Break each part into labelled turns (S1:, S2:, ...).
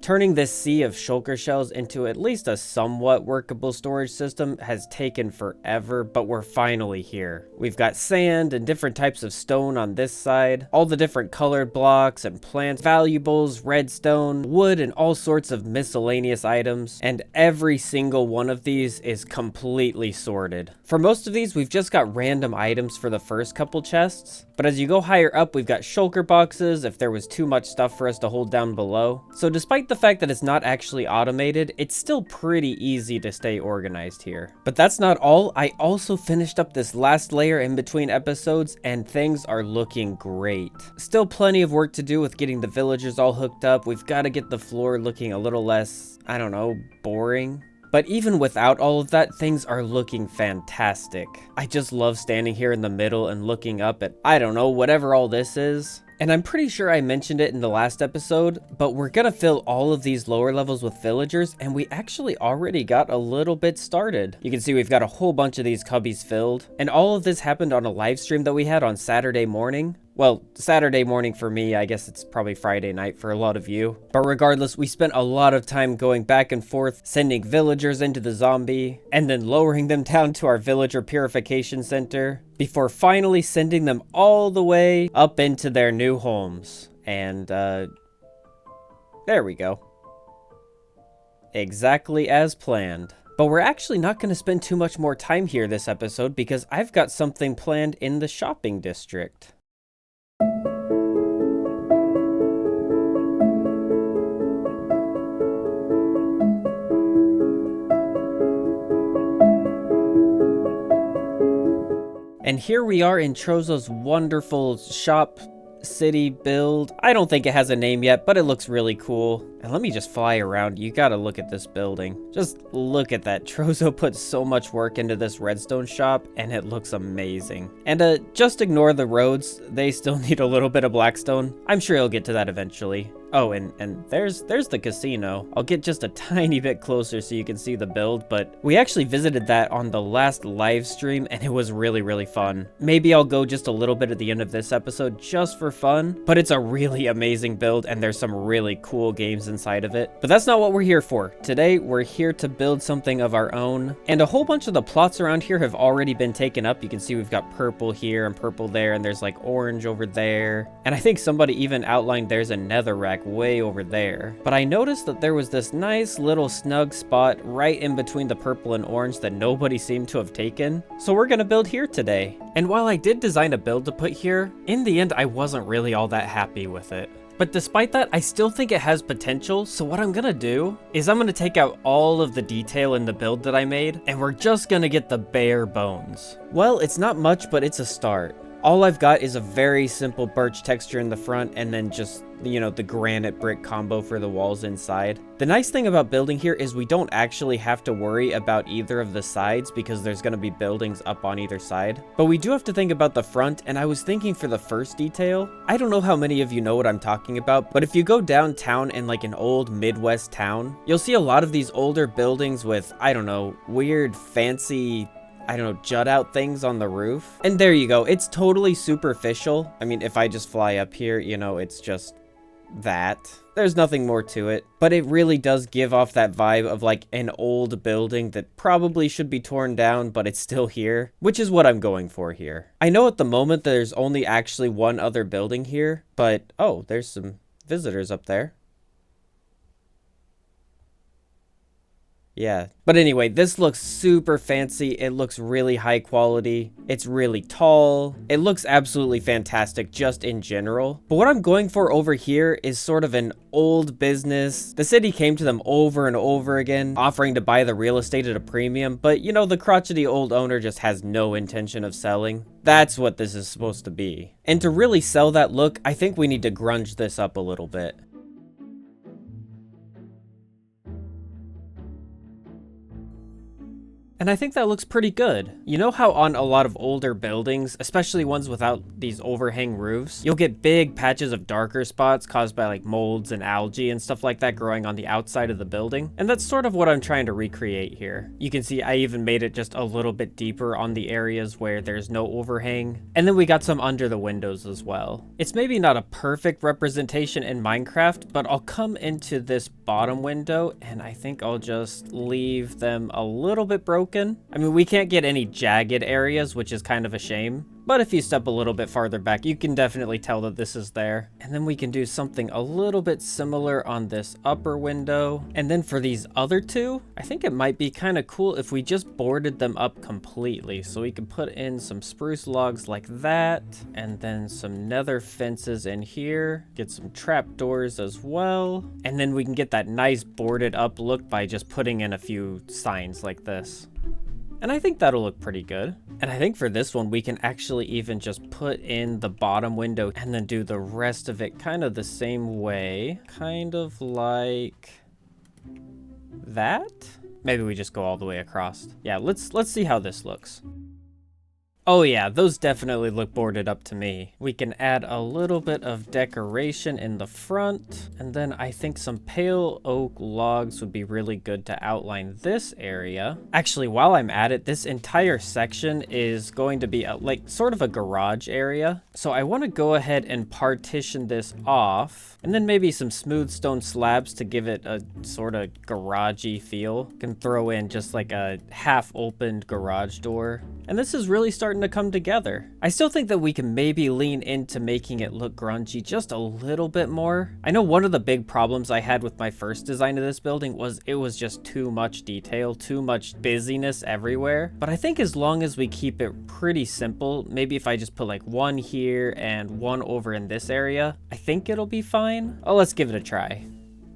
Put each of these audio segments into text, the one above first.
S1: Turning this sea of shulker shells into at least a somewhat workable storage system has taken forever, but we're finally here. We've got sand and different types of stone on this side, all the different colored blocks and plants, valuables, redstone, wood, and all sorts of miscellaneous items, and every single one of these is completely sorted. For most of these, we've just got random items for the first couple chests, but as you go higher up, we've got shulker boxes if there was too much stuff for us to hold down below. So despite the fact that it's not actually automated, it's still pretty easy to stay organized here. But that's not all. I also finished up this last layer in between episodes, and things are looking great. Still plenty of work to do with getting the villagers all hooked up. We've got to get the floor looking a little less, I don't know, boring. But even without all of that, things are looking fantastic. I just love standing here in the middle and looking up at, I don't know, whatever all this is. And I'm pretty sure I mentioned it in the last episode, but we're gonna fill all of these lower levels with villagers, and we actually already got a little bit started. You can see we've got a whole bunch of these cubbies filled, and all of this happened on a live stream that we had on Saturday morning. Well, Saturday morning for me, I guess it's probably Friday night for a lot of you. But regardless, we spent a lot of time going back and forth, sending villagers into the zombie, and then lowering them down to our villager purification center, before finally sending them all the way up into their new homes. And, there we go. Exactly as planned. But we're actually not going to spend too much more time here this episode because I've got something planned in the shopping district. And here we are in Trozo's wonderful shop city build. I don't think it has a name yet, but it looks really cool. And let me just fly around. You gotta look at this building. Just look at that. Trozo put so much work into this redstone shop, and it looks amazing. And just ignore the roads. They still need a little bit of blackstone. I'm sure he'll get to that eventually. Oh, and there's the casino. I'll get just a tiny bit closer so you can see the build, but we actually visited that on the last live stream, and it was really, really fun. Maybe I'll go just a little bit at the end of this episode just for fun, but it's a really amazing build, and there's some really cool games inside of it. But that's not what we're here for. Today, we're here to build something of our own, and a whole bunch of the plots around here have already been taken up. You can see we've got purple here and purple there, and there's like orange over there. And I think somebody even outlined there's a netherrack way over there. But I noticed that there was this nice little snug spot right in between the purple and orange that nobody seemed to have taken. So we're gonna build here today. And while I did design a build to put here, in the end I wasn't really all that happy with it. But despite that, I still think it has potential, so what I'm gonna do is I'm gonna take out all of the detail in the build that I made, and we're just gonna get the bare bones. Well, it's not much, but it's a start. All I've got is a very simple birch texture in the front, and then just, you know, the granite brick combo for the walls inside. The nice thing about building here is we don't actually have to worry about either of the sides because there's going to be buildings up on either side. But we do have to think about the front, and I was thinking for the first detail, I don't know how many of you know what I'm talking about, but if you go downtown in like an old Midwest town, you'll see a lot of these older buildings with, I don't know, weird fancy, I don't know, jut out things on the roof. And there you go. It's totally superficial. I mean, if I just fly up here, you know, it's just that. There's nothing more to it. But it really does give off that vibe of like an old building that probably should be torn down, but it's still here, which is what I'm going for here. I know at the moment there's only actually one other building here, but oh, there's some visitors up there. Yeah, but anyway, this looks super fancy. It looks really high quality. It's really tall. It looks absolutely fantastic just in general. But what I'm going for over here is sort of an old business. The city came to them over and over again, offering to buy the real estate at a premium, but you know, the crotchety old owner just has no intention of selling. That's what this is supposed to be. And to really sell that look, I think we need to grunge this up a little bit. And I think that looks pretty good. You know how on a lot of older buildings, especially ones without these overhang roofs, you'll get big patches of darker spots caused by like molds and algae and stuff like that growing on the outside of the building? And that's sort of what I'm trying to recreate here. You can see I even made it just a little bit deeper on the areas where there's no overhang. And then we got some under the windows as well. It's maybe not a perfect representation in Minecraft, but I'll come into this bottom window and I think I'll just leave them a little bit broken. I mean, we can't get any jagged areas, which is kind of a shame. But if you step a little bit farther back, you can definitely tell that this is there. And then we can do something a little bit similar on this upper window. And then for these other two, I think it might be kind of cool if we just boarded them up completely. So we can put in some spruce logs like that, and then some nether fences in here, get some trapdoors as well. And then we can get that nice boarded up look by just putting in a few signs like this. And I think that'll look pretty good. And I think for this one, we can actually even just put in the bottom window and then do the rest of it kind of the same way. Kind of like that. Maybe we just go all the way across. Yeah, let's see how this looks. Oh yeah, those definitely look boarded up to me. We can add a little bit of decoration in the front, and then I think some pale oak logs would be really good to outline this area. Actually, while I'm at it, this entire section is going to be like sort of a garage area. So I want to go ahead and partition this off, and then maybe some smooth stone slabs to give it a sort of garagey feel. Can throw in just like a half opened garage door. And this is really starting to come together. I still think that we can maybe lean into making it look grungy just a little bit more. I know one of the big problems I had with my first design of this building was it was just too much detail, too much busyness everywhere. But I think as long as we keep it pretty simple, maybe if I just put like one here and one over in this area, I think it'll be fine. Oh, let's give it a try.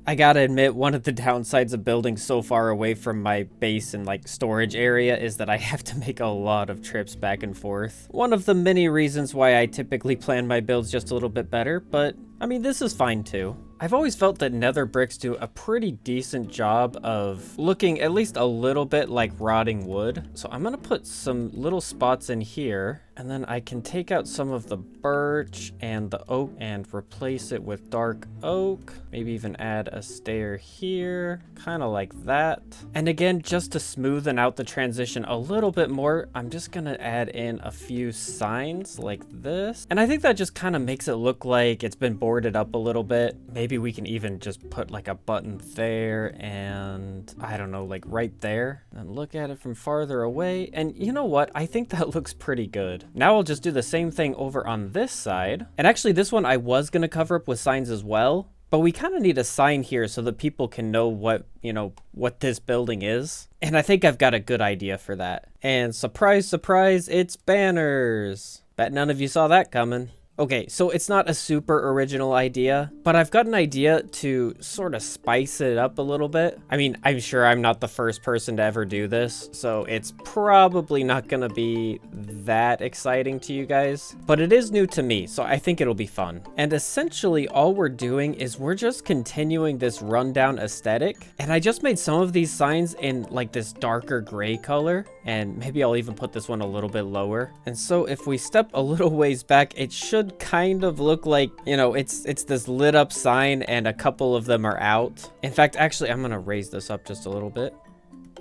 S1: I gotta admit, one of the downsides of building so far away from my base and like storage area is that I have to make a lot of trips back and forth. One of the many reasons why I typically plan my builds just a little bit better, but I mean, this is fine too. I've always felt that nether bricks do a pretty decent job of looking at least a little bit like rotting wood. So I'm gonna put some little spots in here, and then I can take out some of the birch and the oak and replace it with dark oak. Maybe even add a stair here, kind of like that. And again, just to smoothen out the transition a little bit more, I'm just gonna add in a few signs like this. And I think that just kind of makes it look like it's been boarded up a little bit. Maybe we can even just put like a button there and I don't know, like right there, and look at it from farther away. And you know what? I think that looks pretty good. Now I'll just do the same thing over on this side. And actually this one I was going to cover up with signs as well, but we kind of need a sign here so that people can know what, you know, what this building is. And I think I've got a good idea for that. And surprise, surprise, it's banners. Bet none of you saw that coming. Okay, so it's not a super original idea, but I've got an idea to sort of spice it up a little bit. I mean, I'm sure I'm not the first person to ever do this, so it's probably not gonna be that exciting to you guys, but it is new to me, so I think it'll be fun. And essentially all we're doing is we're just continuing this rundown aesthetic, and I just made some of these signs in like this darker gray color, and maybe I'll even put this one a little bit lower. And so if we step a little ways back, it should kind of look like, you know, it's this lit up sign and a couple of them are out. In fact, actually, I'm gonna raise this up just a little bit.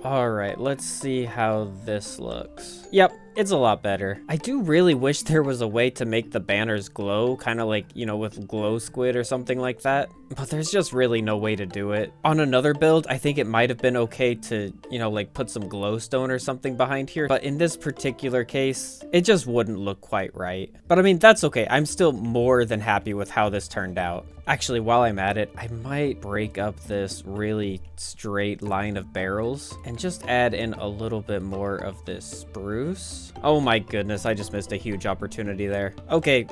S1: All right, let's see how this looks. Yep, it's a lot better. I do really wish there was a way to make the banners glow, kind of like, you know, with glow squid or something like that. But there's just really no way to do it. On another build, I think it might have been okay to, you know, like put some glowstone or something behind here. But in this particular case, it just wouldn't look quite right. But I mean, that's okay. I'm still more than happy with how this turned out. Actually, while I'm at it, I might break up this really straight line of barrels and just add in a little bit more of this spruce. Oh my goodness, I just missed a huge opportunity there. Okay,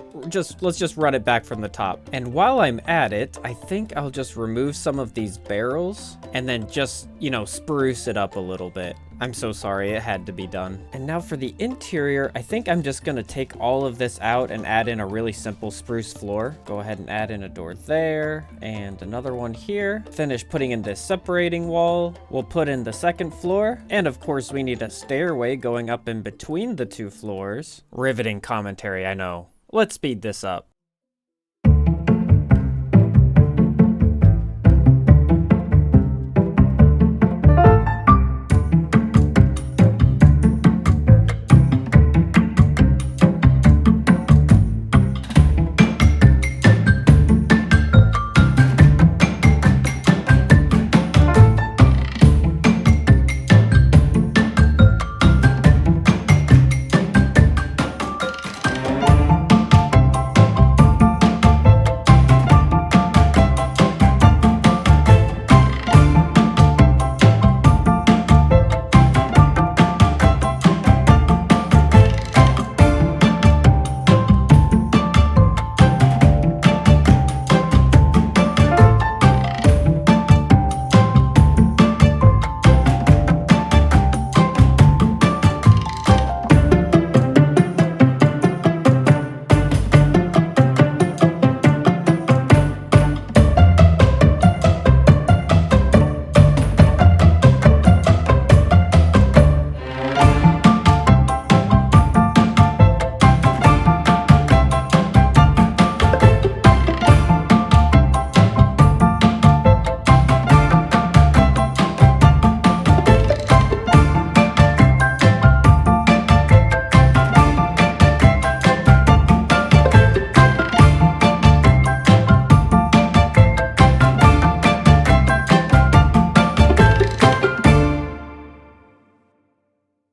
S1: let's just run it back from the top. And while I'm at it, I think I'll just remove some of these barrels and then just, you know, spruce it up a little bit. I'm so sorry, it had to be done. And now for the interior, I think I'm just gonna take all of this out and add in a really simple spruce floor. Go ahead and add in a door there, and another one here. Finish putting in this separating wall. We'll put in the second floor, and of course we need a stairway going up in between the two floors. Riveting commentary, I know. Let's speed this up.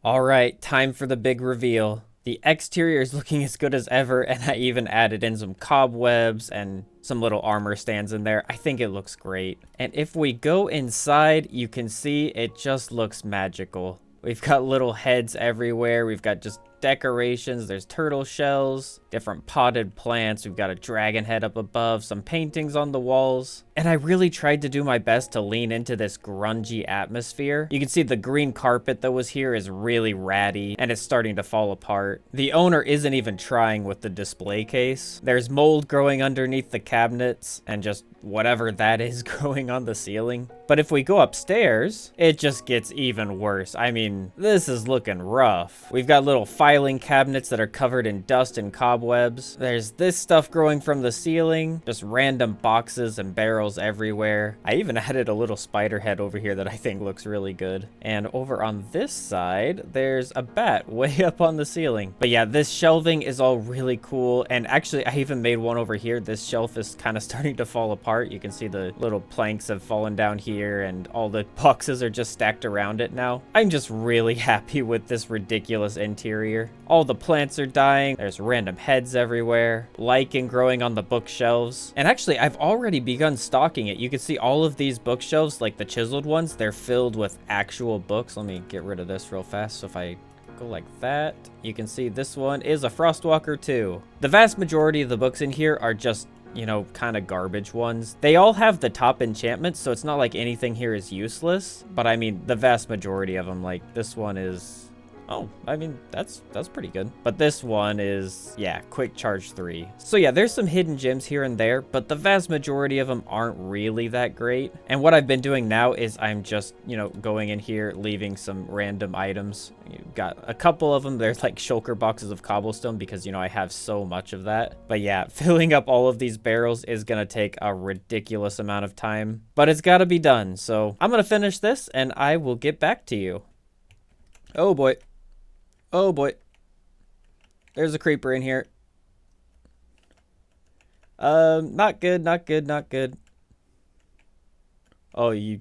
S1: All right, time for the big reveal. The exterior is looking as good as ever, and I even added in some cobwebs and some little armor stands in there. I think it looks great. And if we go inside, you can see it just looks magical. We've got little heads everywhere. We've got just decorations. There's turtle shells, different potted plants. We've got a dragon head up above, some paintings on the walls. And I really tried to do my best to lean into this grungy atmosphere. You can see the green carpet that was here is really ratty and it's starting to fall apart. The owner isn't even trying with the display case. There's mold growing underneath the cabinets and just whatever that is growing on the ceiling. But if we go upstairs, it just gets even worse. I mean, this is looking rough. We've got little filing cabinets that are covered in dust and cobwebs. There's this stuff growing from the ceiling, just random boxes and barrels everywhere. I even added a little spider head over here that I think looks really good. And over on this side, there's a bat way up on the ceiling. But yeah, this shelving is all really cool. And actually, I even made one over here. This shelf is kind of starting to fall apart. You can see the little planks have fallen down here and all the boxes are just stacked around it now. I'm just really happy with this ridiculous interior. All the plants are dying. There's random heads everywhere. Lichen growing on the bookshelves. And actually, I've already begun stocking it. You can see all of these bookshelves, like the chiseled ones, they're filled with actual books. Let me get rid of this real fast. So if I go like that, you can see this one is a Frostwalker 2. The vast majority of the books in here are just, you know, kind of garbage ones. They all have the top enchantments, so it's not like anything here is useless. But I mean, the vast majority of them, like this one is... Oh, I mean, that's pretty good. But this one is, yeah, quick charge 3. So yeah, there's some hidden gems here and there, but the vast majority of them aren't really that great. And what I've been doing now is I'm just, you know, going in here, leaving some random items. You've got a couple of them. There's like shulker boxes of cobblestone because, you know, I have so much of that. But yeah, filling up all of these barrels is gonna take a ridiculous amount of time, but it's gotta be done. So I'm gonna finish this and I will get back to you. Oh boy. Oh boy. There's a creeper in here. Not good, not good, not good. Oh, you...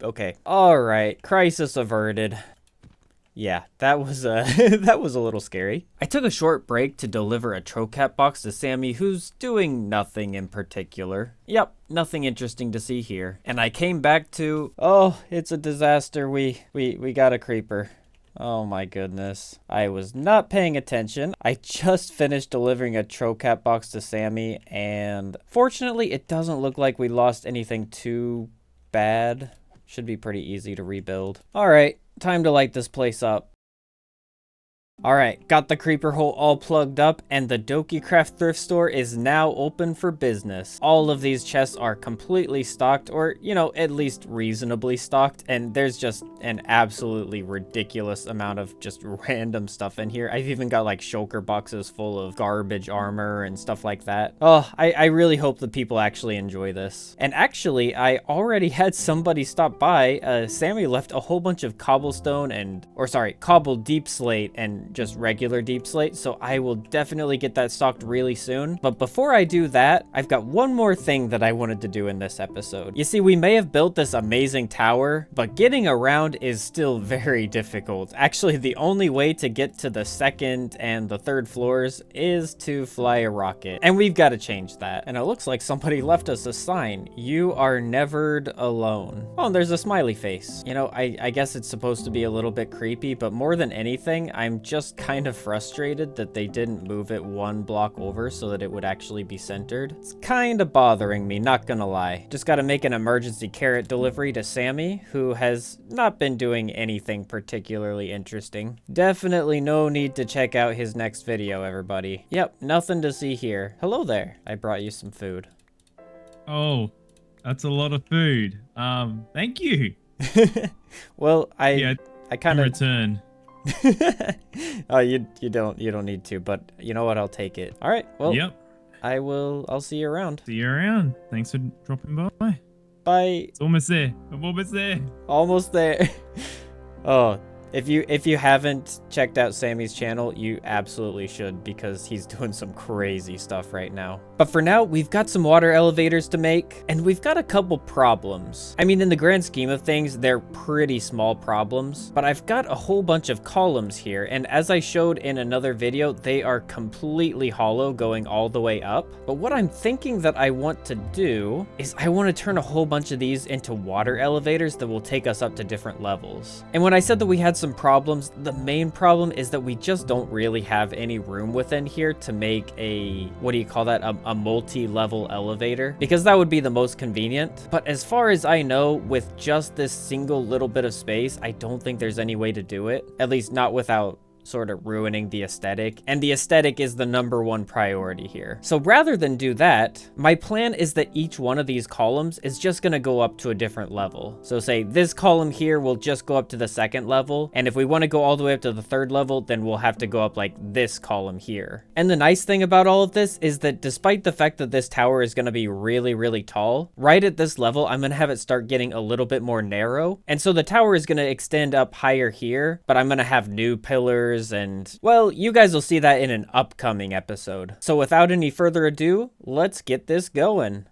S1: Okay. Alright, crisis averted. Yeah, that was that was a little scary. I took a short break to deliver a Trocat box to Sammy, who's doing nothing in particular. Yep, nothing interesting to see here. And I came back to... Oh, it's a disaster. We got a creeper. Oh my goodness. I was not paying attention. I just finished delivering a Trocat box to Sammy, and fortunately it doesn't look like we lost anything too bad. Should be pretty easy to rebuild. All right, time to light this place up. Alright, got the creeper hole all plugged up, and the Dokicraft thrift store is now open for business. All of these chests are completely stocked, or, you know, at least reasonably stocked, and there's just an absolutely ridiculous amount of just random stuff in here. I've even got like shulker boxes full of garbage armor and stuff like that. Oh, I really hope that people actually enjoy this. And actually, I already had somebody stop by. Sammy left a whole bunch of cobblestone cobbled deep slate and just regular deep slate, so I will definitely get that stocked really soon. But before I do that, I've got one more thing that I wanted to do in this episode. You see, we may have built this amazing tower, but getting around is still very difficult. Actually, the only way to get to the second and the third floors is to fly a rocket, and we've got to change that. And it looks like somebody left us a sign. You are nevered alone. Oh, and there's a smiley face. You know, I guess it's supposed to be a little bit creepy, but more than anything, I'm just kind of frustrated that they didn't move it one block over so that it would actually be centered. It's kind of bothering me, not gonna lie. Just gotta make an emergency carrot delivery to Sammy, who has not been doing anything particularly interesting. Definitely no need to check out his next video, everybody. Yep, nothing to see here. Hello there. I brought you some food.
S2: Oh, that's a lot of food. Thank you.
S1: Well, I kind of
S2: return.
S1: Oh, you don't need to, but you know what? I'll take it. All right. Well,
S2: yep.
S1: I'll see you around.
S2: See you around. Thanks for dropping by.
S1: Bye.
S2: It's almost there. I'm almost there.
S1: Almost there. Oh, if you haven't checked out Sammy's channel, you absolutely should, because he's doing some crazy stuff right now. But for now, we've got some water elevators to make, and we've got a couple problems. I mean, in the grand scheme of things, they're pretty small problems, but I've got a whole bunch of columns here, and as I showed in another video, they are completely hollow going all the way up. But what I'm thinking that I want to do is I want to turn a whole bunch of these into water elevators that will take us up to different levels. And when I said that we had some problems, the main problem is that we just don't really have any room within here to make a, what do you call that, a multi-level elevator, because that would be the most convenient. But as far as I know, with just this single little bit of space, I don't think there's any way to do it, at least not without sort of ruining the aesthetic, and the aesthetic is the #1 priority here. So rather than do that, my plan is that each one of these columns is just gonna go up to a different level. So say this column here will just go up to the 2nd level, and if we want to go all the way up to the 3rd level, then we'll have to go up like this column here. And the nice thing about all of this is that despite the fact that this tower is gonna be really, really tall, right at this level, I'm gonna have it start getting a little bit more narrow, and so the tower is gonna extend up higher here, but I'm gonna have new pillars, and, well, you guys will see that in an upcoming episode. So without any further ado, let's get this going.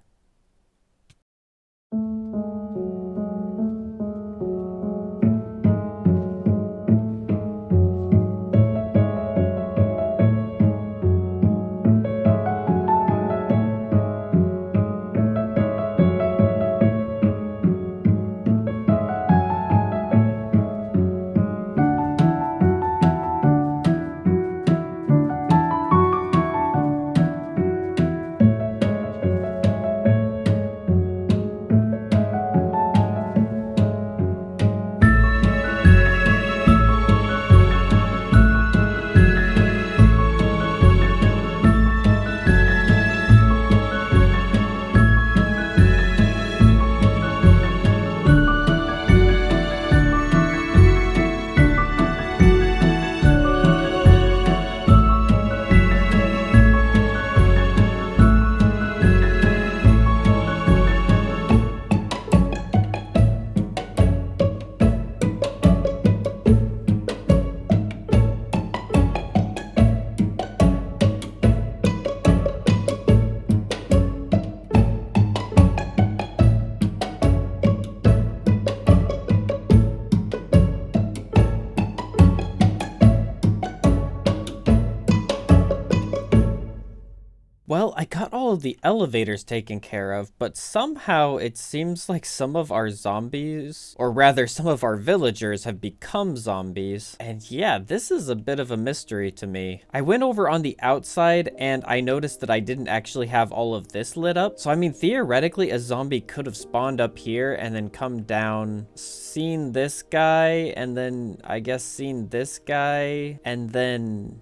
S1: got all of the elevators taken care of, but somehow it seems like some of our zombies, or rather some of our villagers, have become zombies. And yeah, this is a bit of a mystery to me. I went over on the outside and I noticed that I didn't actually have all of this lit up. So I mean, theoretically, a zombie could have spawned up here and then come down, seen this guy, and then I guess seen this guy, and then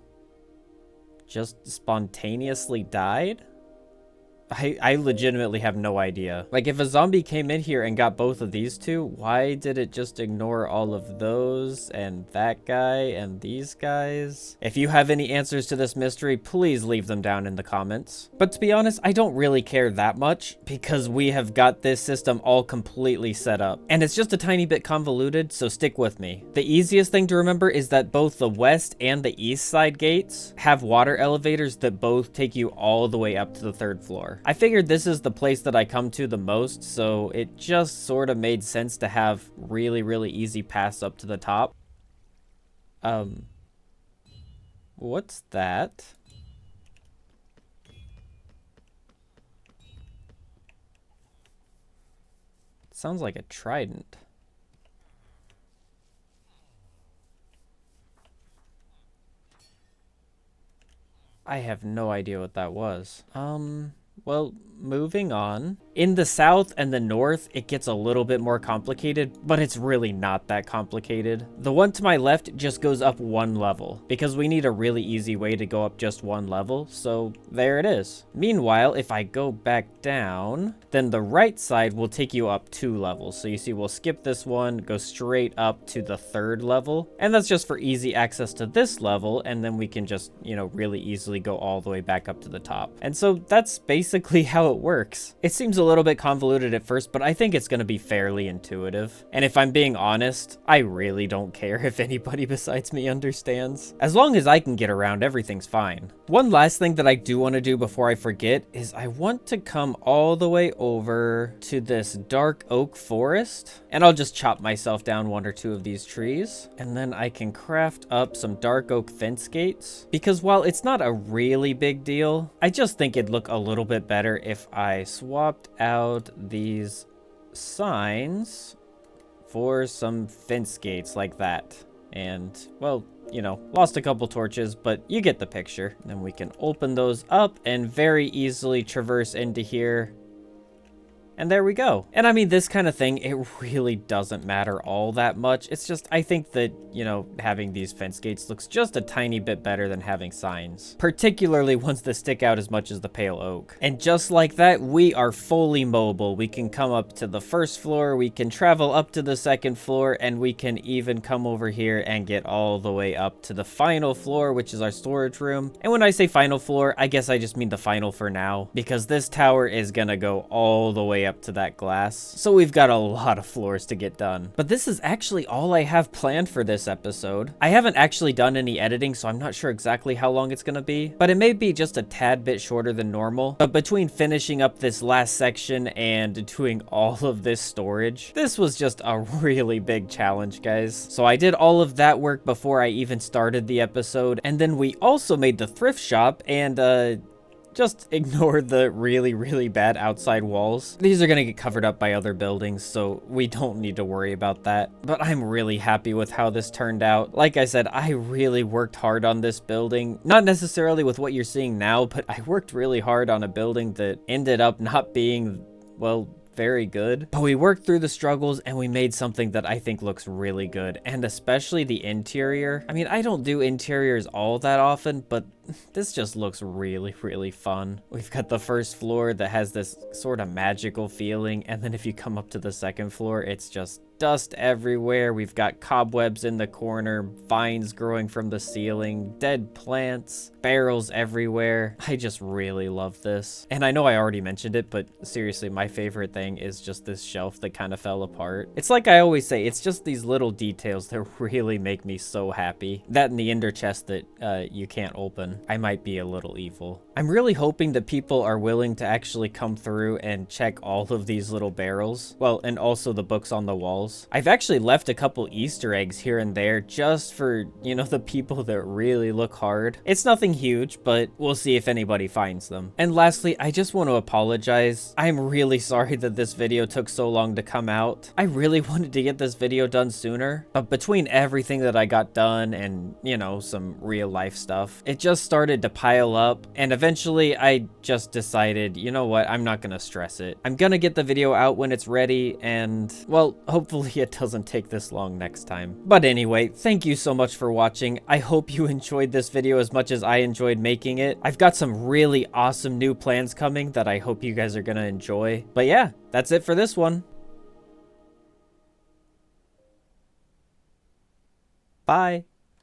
S1: just spontaneously died? I legitimately have no idea. Like, if a zombie came in here and got both of these two, why did it just ignore all of those and that guy and these guys? If you have any answers to this mystery, please leave them down in the comments. But to be honest, I don't really care that much because we have got this system all completely set up. And it's just a tiny bit convoluted, so stick with me. The easiest thing to remember is that both the west and the east side gates have water elevators that both take you all the way up to the 3rd floor. I figured this is the place that I come to the most, so it just sort of made sense to have really easy paths up to the top. What's that? It sounds like a trident. I have no idea what that was. Well, moving on. In the south and the north, it gets a little bit more complicated, but it's really not that complicated. The one to my left just goes up 1 level, because we need a really easy way to go up just 1 level, so there it is. Meanwhile, if I go back down, then the right side will take you up 2 levels. So you see, we'll skip this one, go straight up to the 3rd level, and that's just for easy access to this level, and then we can just, you know, really easily go all the way back up to the top. And so that's basically how it works. It seems a little bit convoluted at first, but I think it's going to be fairly intuitive. And if I'm being honest, I really don't care if anybody besides me understands. As long as I can get around, everything's fine. One last thing that I do want to do before I forget is I want to come all the way over to this dark oak forest, and I'll just chop myself down 1 or 2 of these trees, and then I can craft up some dark oak fence gates, because while it's not a really big deal, I just think it'd look a little bit better if I swapped out these signs for some fence gates like that. And, well, you know, lost a couple torches, but you get the picture. Then we can open those up and very easily traverse into here. And there we go. And I mean, this kind of thing, it really doesn't matter all that much. It's just, I think that, you know, having these fence gates looks just a tiny bit better than having signs. Particularly ones that stick out as much as the pale oak. And just like that, we are fully mobile. We can come up to the 1st floor, we can travel up to the 2nd floor, and we can even come over here and get all the way up to the final floor, which is our storage room. And when I say final floor, I guess I just mean the final for now, because this tower is gonna go all the way up to that glass. So we've got a lot of floors to get done. But this is actually all I have planned for this episode. I haven't actually done any editing, so I'm not sure exactly how long it's gonna be, but it may be just a tad bit shorter than normal. But between finishing up this last section and doing all of this storage, this was just a really big challenge, guys. So I did all of that work before I even started the episode, and then we also made the thrift shop, and just ignore the really bad outside walls. These are gonna get covered up by other buildings, so we don't need to worry about that. But I'm really happy with how this turned out. Like I said, I really worked hard on this building. Not necessarily with what you're seeing now, but I worked really hard on a building that ended up not being, well, very good. But we worked through the struggles and we made something that I think looks really good, and especially the interior. I mean, I don't do interiors all that often, but this just looks really fun. We've got the 1st floor that has this sort of magical feeling, and then if you come up to the 2nd floor, it's just dust everywhere. We've got cobwebs in the corner, vines growing from the ceiling, dead plants, barrels everywhere. I just really love this. And I know I already mentioned it, but seriously, my favorite thing is just this shelf that kind of fell apart. It's like I always say, it's just these little details that really make me so happy. That and the ender chest that you can't open. then I might be a little evil. I'm really hoping that people are willing to actually come through and check all of these little barrels. Well, and also the books on the walls. I've actually left a couple Easter eggs here and there just for, you know, the people that really look hard. It's nothing huge, but we'll see if anybody finds them. And lastly, I just want to apologize. I'm really sorry that this video took so long to come out. I really wanted to get this video done sooner, but between everything that I got done and, you know, some real life stuff, it just started to pile up, and eventually I just decided, you know what, I'm not gonna stress it. I'm gonna get the video out when it's ready, and, well, hopefully it doesn't take this long next time. But anyway, thank you so much for watching. I hope you enjoyed this video as much as I enjoyed making it. I've got some really awesome new plans coming that I hope you guys are gonna enjoy. But yeah, that's it for this one. Bye.